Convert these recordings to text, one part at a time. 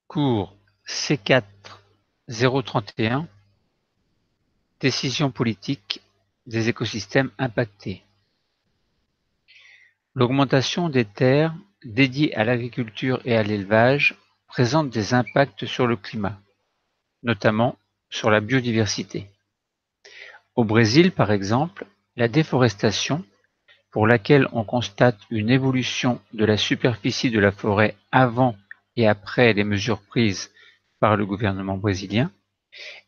Cours C4 031 Décision politique des écosystèmes impactés. L'augmentation des terres dédiées à l'agriculture et à l'élevage présente des impacts sur le climat, notamment sur la biodiversité. Au Brésil, par exemple, la déforestation, pour laquelle on constate une évolution de la superficie de la forêt avant et après les mesures prises par le gouvernement brésilien,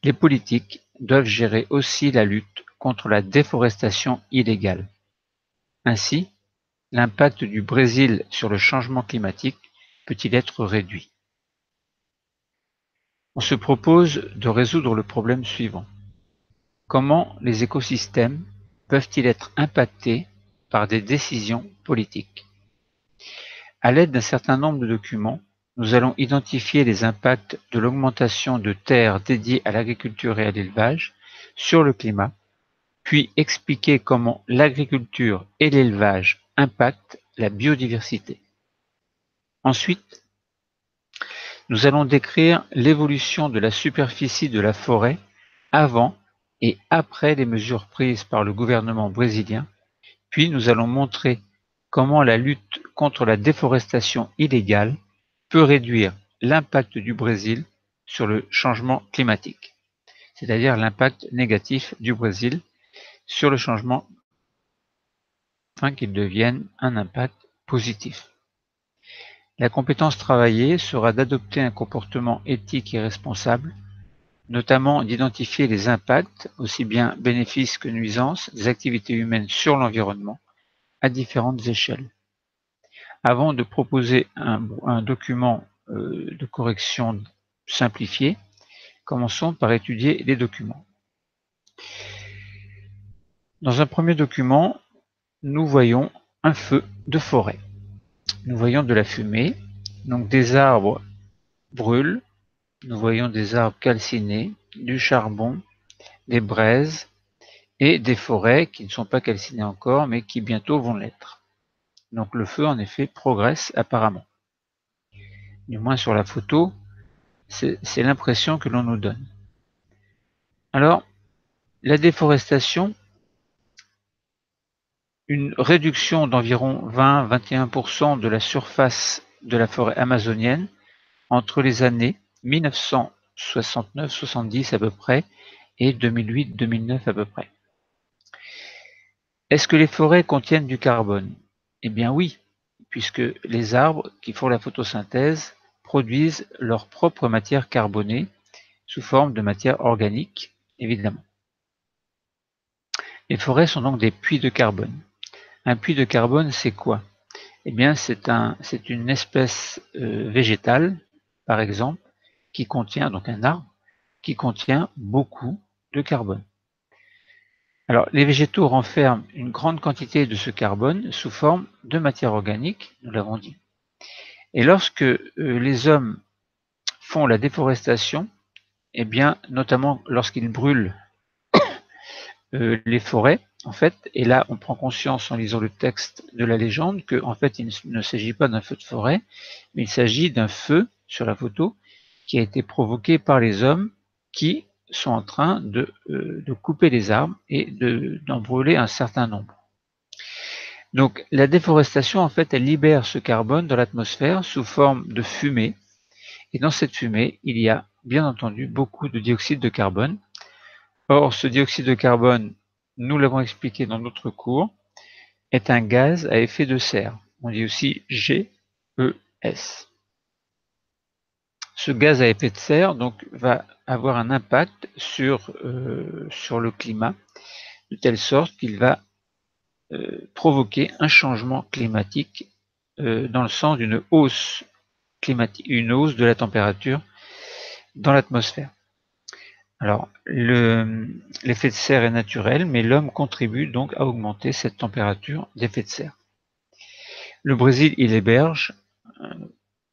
les politiques doivent gérer aussi la lutte contre la déforestation illégale. Ainsi, l'impact du Brésil sur le changement climatique peut-il être réduit? On se propose de résoudre le problème suivant. Comment les écosystèmes peuvent-ils être impactés par des décisions politiques? À l'aide d'un certain nombre de documents, nous allons identifier les impacts de l'augmentation de terres dédiées à l'agriculture et à l'élevage sur le climat, puis expliquer comment l'agriculture et l'élevage impactent la biodiversité. Ensuite, nous allons décrire l'évolution de la superficie de la forêt avant et après les mesures prises par le gouvernement brésilien, puis nous allons montrer comment la lutte contre la déforestation illégale peut réduire l'impact du Brésil sur le changement climatique, c'est-à-dire l'impact négatif du Brésil sur le changement afin qu'il devienne un impact positif. La compétence travaillée sera d'adopter un comportement éthique et responsable, notamment d'identifier les impacts, aussi bien bénéfices que nuisances, des activités humaines sur l'environnement à différentes échelles. Avant de proposer un document de correction simplifié, commençons par étudier les documents. Dans un premier document, nous voyons un feu de forêt. Nous voyons de la fumée, donc des arbres brûlent, nous voyons des arbres calcinés, du charbon, des braises et des forêts qui ne sont pas calcinées encore mais qui bientôt vont l'être. Donc le feu en effet progresse apparemment. Du moins sur la photo, c'est l'impression que l'on nous donne. Alors, la déforestation, une réduction d'environ 20-21% de la surface de la forêt amazonienne entre les années 1969-70 à peu près et 2008-2009 à peu près. Est-ce que les forêts contiennent du carbone? Eh bien oui, puisque les arbres qui font la photosynthèse produisent leur propre matière carbonée sous forme de matière organique, évidemment. Les forêts sont donc des puits de carbone. Un puits de carbone, c'est quoi? Eh bien, c'est une espèce végétale, par exemple, qui contient, donc un arbre, qui contient beaucoup de carbone. Alors, les végétaux renferment une grande quantité de ce carbone sous forme de matière organique, nous l'avons dit. Et lorsque les hommes font la déforestation, eh bien, notamment lorsqu'ils brûlent les forêts, en fait, et là on prend conscience en lisant le texte de la légende que en fait il ne s'agit pas d'un feu de forêt, mais il s'agit d'un feu sur la photo qui a été provoqué par les hommes qui sont en train de couper les arbres et d'en brûler un certain nombre. Donc la déforestation, en fait, elle libère ce carbone dans l'atmosphère sous forme de fumée, et dans cette fumée, il y a bien entendu beaucoup de dioxyde de carbone. Or, ce dioxyde de carbone, nous l'avons expliqué dans notre cours, est un gaz à effet de serre. On dit aussi GES. Ce gaz à effet de serre donc, va avoir un impact sur le climat, de telle sorte qu'il va provoquer un changement climatique dans le sens d'une hausse climatique, une hausse de la température dans l'atmosphère. Alors, l'effet de serre est naturel, mais l'homme contribue donc à augmenter cette température d'effet de serre. Le Brésil, il héberge,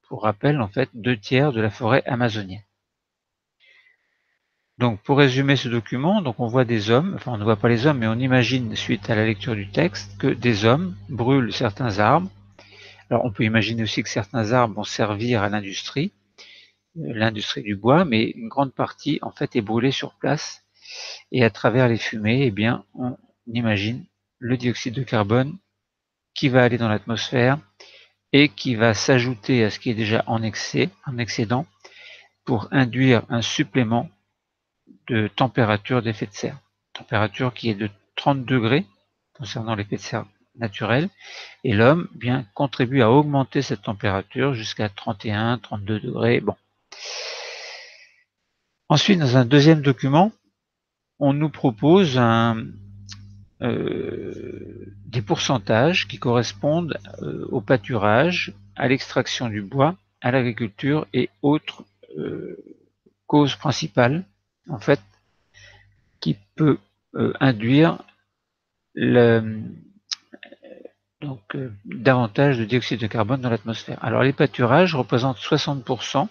pour rappel, en fait, 2/3 de la forêt amazonienne. Donc, pour résumer ce document, donc on voit des hommes, enfin on ne voit pas les hommes, mais on imagine, suite à la lecture du texte, que des hommes brûlent certains arbres. Alors, on peut imaginer aussi que certains arbres vont servir à l'industrie, l'industrie du bois, mais une grande partie en fait est brûlée sur place, et à travers les fumées, eh bien, on imagine le dioxyde de carbone qui va aller dans l'atmosphère et qui va s'ajouter à ce qui est déjà en excédent, pour induire un supplément de température d'effet de serre. Température qui est de 30 degrés concernant l'effet de serre naturel, et l'homme bien contribue à augmenter cette température jusqu'à 31, 32 degrés. Bon. Ensuite, dans un deuxième document, on nous propose des pourcentages qui correspondent au pâturage, à l'extraction du bois, à l'agriculture et autres causes principales, en fait, qui peut induire davantage de dioxyde de carbone dans l'atmosphère. Alors les pâturages représentent 60%,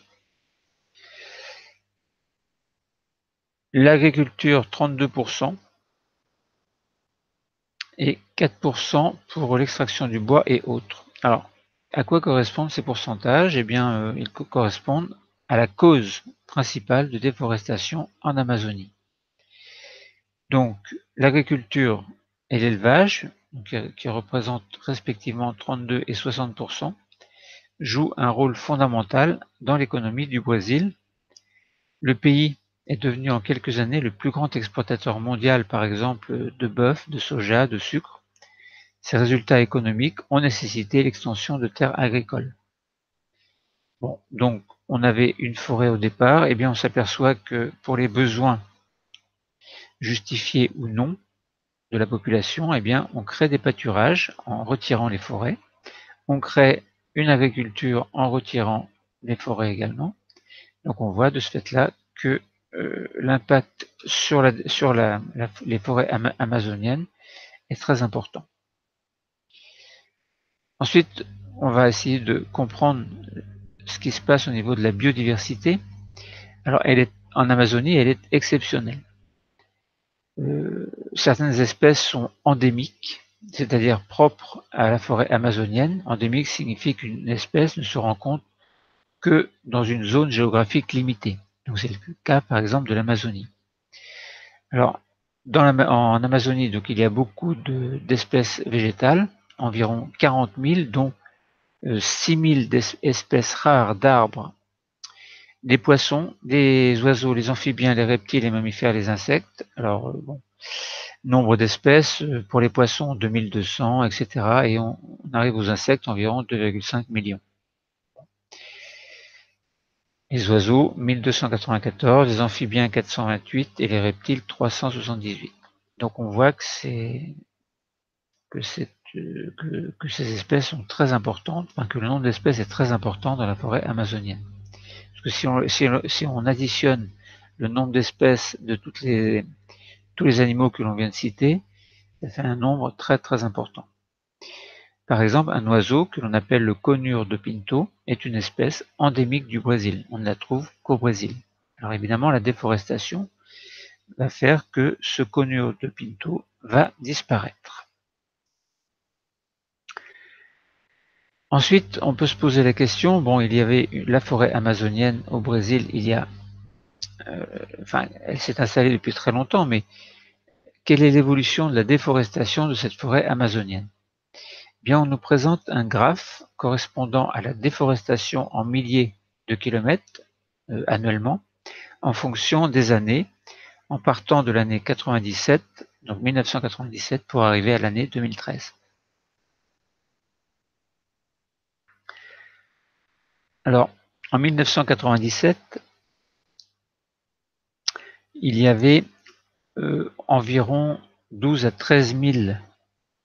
l'agriculture 32%, et 4% pour l'extraction du bois et autres. Alors, à quoi correspondent ces pourcentages? Eh bien, ils correspondent à la cause principale de déforestation en Amazonie. Donc, l'agriculture et l'élevage, qui représentent respectivement 32 et 60%, jouent un rôle fondamental dans l'économie du Brésil. Le pays est devenu en quelques années le plus grand exportateur mondial, par exemple, de bœuf, de soja, de sucre. Ces résultats économiques ont nécessité l'extension de terres agricoles. Bon, donc on avait une forêt au départ, et bien on s'aperçoit que pour les besoins justifiés ou non de la population, eh bien on crée des pâturages en retirant les forêts, on crée une agriculture en retirant les forêts également. Donc on voit de ce fait-là que l'impact sur les forêts amazoniennes est très important. Ensuite, on va essayer de comprendre ce qui se passe au niveau de la biodiversité. Alors, en Amazonie, elle est exceptionnelle. Certaines espèces sont endémiques, c'est-à-dire propres à la forêt amazonienne. Endémique signifie qu'une espèce ne se rencontre que dans une zone géographique limitée. Donc c'est le cas par exemple de l'Amazonie. Alors, en Amazonie, donc, il y a beaucoup d'espèces végétales, environ 40 000, dont 6 000 espèces rares d'arbres, des poissons, des oiseaux, les amphibiens, les reptiles, les mammifères, les insectes. Alors, bon, nombre d'espèces, pour les poissons, 2200, etc. Et on arrive aux insectes, environ 2,5 millions. Les oiseaux, 1294, les amphibiens, 428, et les reptiles, 378. Donc on voit que ces espèces sont très importantes, enfin que le nombre d'espèces est très important dans la forêt amazonienne. Parce que si on additionne le nombre d'espèces de tous les animaux que l'on vient de citer, ça fait un nombre très très important. Par exemple, un oiseau que l'on appelle le conure de Pinto est une espèce endémique du Brésil. On ne la trouve qu'au Brésil. Alors évidemment, la déforestation va faire que ce conure de Pinto va disparaître. Ensuite, on peut se poser la question, bon, il y avait la forêt amazonienne au Brésil, elle s'est installée depuis très longtemps, mais quelle est l'évolution de la déforestation de cette forêt amazonienne? Bien, on nous présente un graphe correspondant à la déforestation en milliers de kilomètres annuellement, en fonction des années, en partant de l'année 97, donc 1997, pour arriver à l'année 2013. Alors, en 1997, il y avait environ 12 à 13 000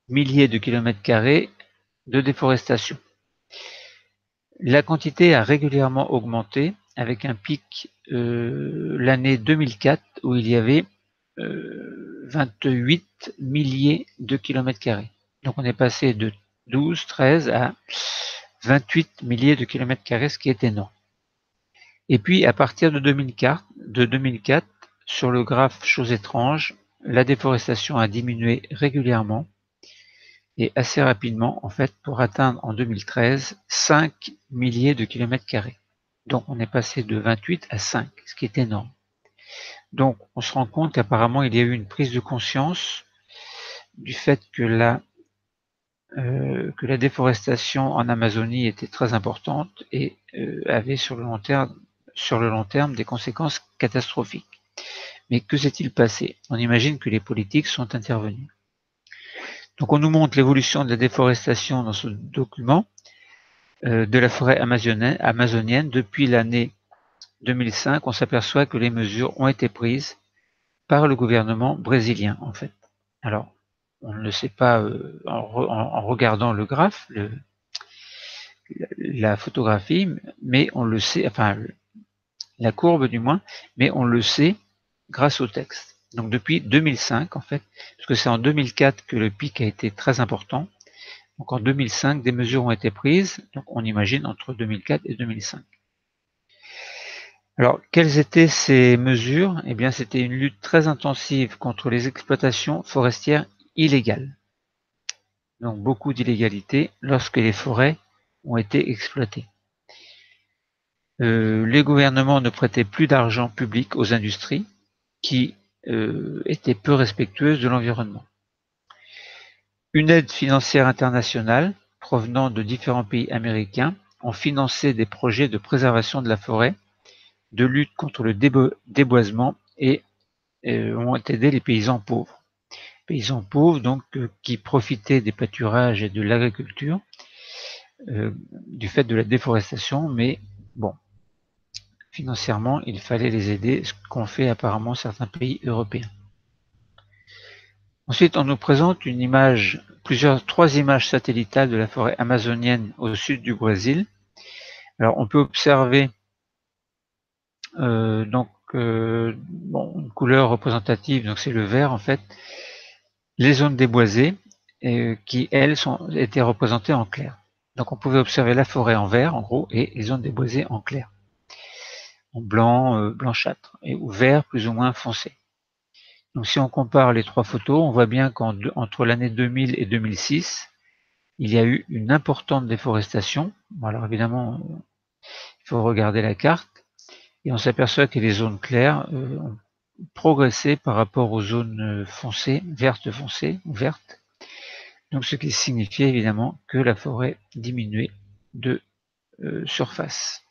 milliers de kilomètres carrés de déforestation. La quantité a régulièrement augmenté avec un pic l'année 2004 où il y avait 28 milliers de kilomètres carrés. Donc on est passé de 12, 13 à 28 milliers de kilomètres carrés, ce qui est énorme. Et puis à partir de 2004, sur le graphe chose étrange, la déforestation a diminué régulièrement et assez rapidement en fait pour atteindre en 2013 5 milliers de kilomètres carrés. Donc on est passé de 28 à 5, ce qui est énorme. Donc on se rend compte qu'apparemment il y a eu une prise de conscience du fait que la déforestation en Amazonie était très importante et avait sur le long terme des conséquences catastrophiques. Mais que s'est-il passé? On imagine que les politiques sont intervenus. Donc on nous montre l'évolution de la déforestation dans ce document de la forêt amazonienne depuis l'année 2005. On s'aperçoit que les mesures ont été prises par le gouvernement brésilien en fait. Alors on ne le sait pas en regardant le graphe, la photographie, mais on le sait, enfin la courbe du moins, mais on le sait grâce au texte. Donc depuis 2005 en fait, parce que c'est en 2004 que le pic a été très important. Donc en 2005, des mesures ont été prises, donc on imagine entre 2004 et 2005. Alors, quelles étaient ces mesures? Eh bien, c'était une lutte très intensive contre les exploitations forestières illégales. Donc beaucoup d'illégalité lorsque les forêts ont été exploitées. Les gouvernements ne prêtaient plus d'argent public aux industries qui étaient peu respectueuses de l'environnement. Une aide financière internationale provenant de différents pays américains ont financé des projets de préservation de la forêt, de lutte contre le déboisement et ont aidé les paysans pauvres. Paysans pauvres donc qui profitaient des pâturages et de l'agriculture du fait de la déforestation, mais bon, financièrement, il fallait les aider, ce qu'ont fait apparemment certains pays européens. Ensuite, on nous présente une image, trois images satellitales de la forêt amazonienne au sud du Brésil. Alors, on peut observer une couleur représentative, donc c'est le vert en fait, les zones déboisées qui, elles, étaient représentées en clair. Donc on pouvait observer la forêt en vert, en gros, et les zones déboisées en clair, en blanc, blanchâtre, ou vert plus ou moins foncé. Donc si on compare les trois photos, on voit bien qu'entre l'année 2000 et 2006, il y a eu une importante déforestation. Bon, alors évidemment, il faut regarder la carte, et on s'aperçoit que les zones claires ont progressé par rapport aux zones foncées, vertes foncées, ou vertes. Donc ce qui signifiait évidemment que la forêt diminuait de surface,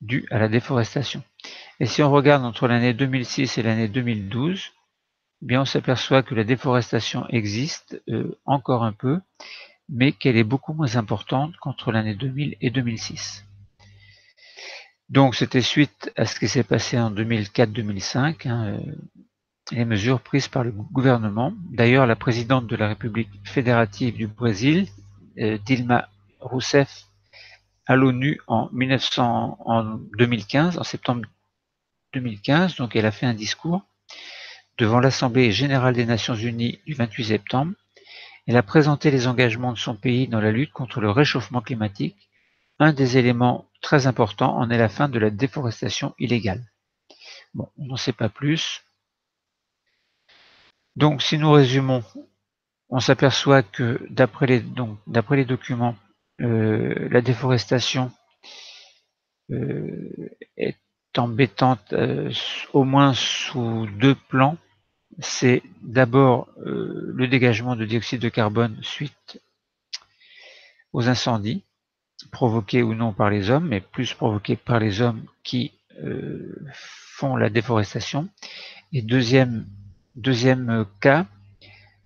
due à la déforestation. Et si on regarde entre l'année 2006 et l'année 2012, eh bien on s'aperçoit que la déforestation existe encore un peu, mais qu'elle est beaucoup moins importante qu'entre l'année 2000 et 2006. Donc c'était suite à ce qui s'est passé en 2004-2005, les mesures prises par le gouvernement. D'ailleurs, la présidente de la République fédérative du Brésil, Dilma Rousseff, à l'ONU en 2015, en septembre 2015, donc elle a fait un discours devant l'Assemblée générale des Nations unies du 28 septembre. Elle a présenté les engagements de son pays dans la lutte contre le réchauffement climatique. Un des éléments très importants en est la fin de la déforestation illégale. Bon, on n'en sait pas plus. Donc si nous résumons, on s'aperçoit que d'après les documents, la déforestation est embêtante au moins sous deux plans. C'est d'abord le dégagement de dioxyde de carbone suite aux incendies, provoqués ou non par les hommes, mais plus provoqués par les hommes qui font la déforestation. Et deuxième cas,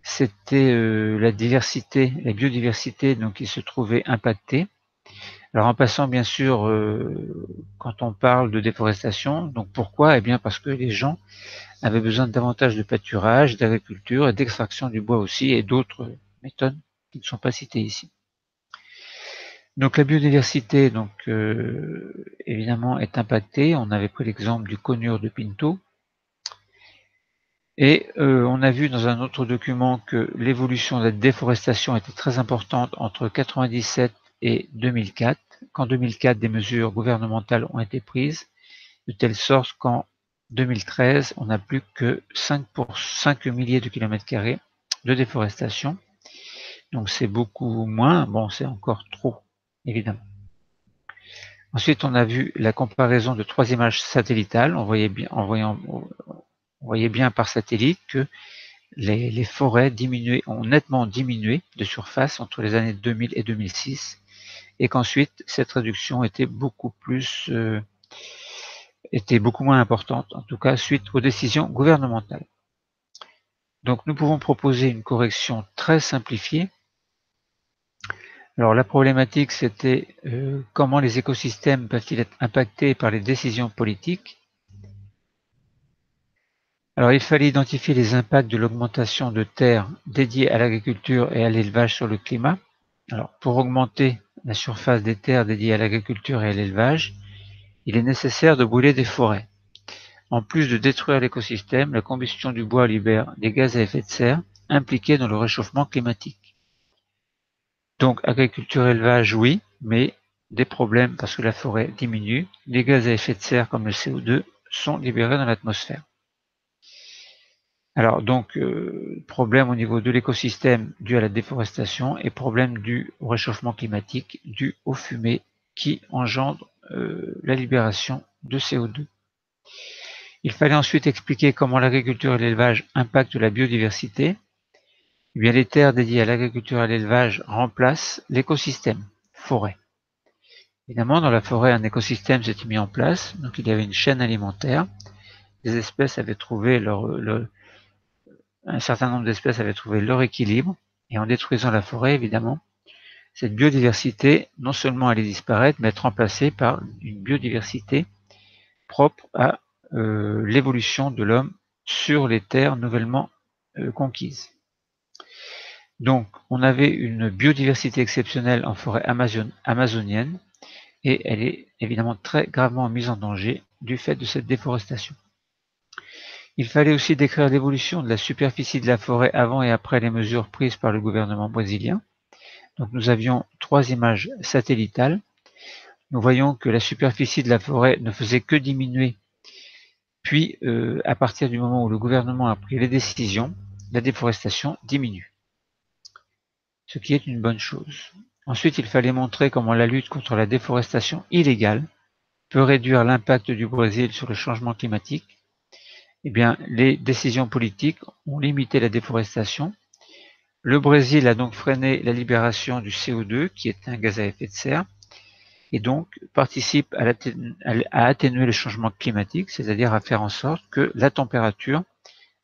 c'était la biodiversité donc, qui se trouvait impactée. Alors en passant bien sûr, quand on parle de déforestation, donc pourquoi? Eh bien parce que les gens avaient besoin de davantage de pâturage, d'agriculture et d'extraction du bois aussi, et d'autres méthodes qui ne sont pas citées ici. Donc la biodiversité, donc évidemment, est impactée. On avait pris l'exemple du conure de Pinto. Et on a vu dans un autre document que l'évolution de la déforestation était très importante entre 1997 et 2004. Qu'en 2004, des mesures gouvernementales ont été prises, de telle sorte qu'en 2013, on n'a plus que 5 milliers de kilomètres carrés de déforestation. Donc c'est beaucoup moins, bon c'est encore trop, évidemment. Ensuite, on a vu la comparaison de 3 images satellitales. On voyait bien par satellite que les forêts ont nettement diminué de surface entre les années 2000 et 2006, et qu'ensuite cette réduction était beaucoup moins importante, en tout cas suite aux décisions gouvernementales. Donc nous pouvons proposer une correction très simplifiée. Alors la problématique, c'était comment les écosystèmes peuvent-ils être impactés par les décisions politiques. Alors il fallait identifier les impacts de l'augmentation de terres dédiées à l'agriculture et à l'élevage sur le climat. Alors pour augmenter la surface des terres dédiées à l'agriculture et à l'élevage, il est nécessaire de brûler des forêts. En plus de détruire l'écosystème, la combustion du bois libère des gaz à effet de serre impliqués dans le réchauffement climatique. Donc agriculture-élevage, oui, mais des problèmes parce que la forêt diminue, les gaz à effet de serre comme le CO2 sont libérés dans l'atmosphère. Alors donc, problème au niveau de l'écosystème dû à la déforestation et problème dû au réchauffement climatique dû aux fumées qui engendrent la libération de CO2. Il fallait ensuite expliquer comment l'agriculture et l'élevage impactent la biodiversité. Eh bien, les terres dédiées à l'agriculture et à l'élevage remplacent l'écosystème, forêt. Évidemment, dans la forêt, un écosystème s'était mis en place, donc il y avait une chaîne alimentaire. Les espèces avaient trouvé un certain nombre d'espèces avaient trouvé leur équilibre, et en détruisant la forêt, évidemment, cette biodiversité, non seulement allait disparaître, mais être remplacée par une biodiversité propre à l'évolution de l'homme sur les terres nouvellement conquises. Donc, on avait une biodiversité exceptionnelle en forêt amazonienne, et elle est évidemment très gravement mise en danger du fait de cette déforestation. Il fallait aussi décrire l'évolution de la superficie de la forêt avant et après les mesures prises par le gouvernement brésilien. Donc nous avions 3 images satellitales. Nous voyons que la superficie de la forêt ne faisait que diminuer. Puis, à partir du moment où le gouvernement a pris les décisions, la déforestation diminue. Ce qui est une bonne chose. Ensuite, il fallait montrer comment la lutte contre la déforestation illégale peut réduire l'impact du Brésil sur le changement climatique. Eh bien, les décisions politiques ont limité la déforestation. Le Brésil a donc freiné la libération du CO2, qui est un gaz à effet de serre, et donc participe à atténuer le changement climatique, c'est-à-dire à faire en sorte que la température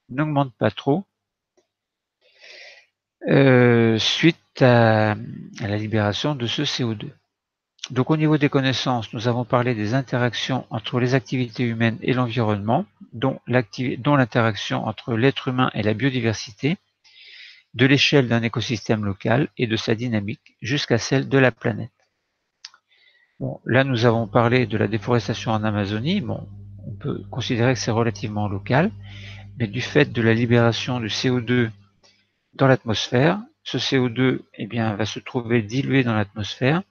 n'augmente pas trop suite à la libération de ce CO2. Donc au niveau des connaissances, nous avons parlé des interactions entre les activités humaines et l'environnement, dont l'interaction entre l'être humain et la biodiversité, de l'échelle d'un écosystème local et de sa dynamique jusqu'à celle de la planète. Bon, là, nous avons parlé de la déforestation en Amazonie. Bon, on peut considérer que c'est relativement local, mais du fait de la libération du CO2 dans l'atmosphère, ce CO2 va se trouver dilué dans l'atmosphère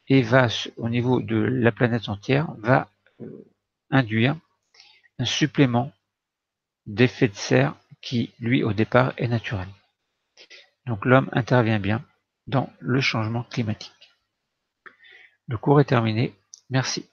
et va, au niveau de la planète entière, va induire un supplément d'effet de serre qui, lui, au départ, est naturel. Donc l'homme intervient bien dans le changement climatique. Le cours est terminé. Merci.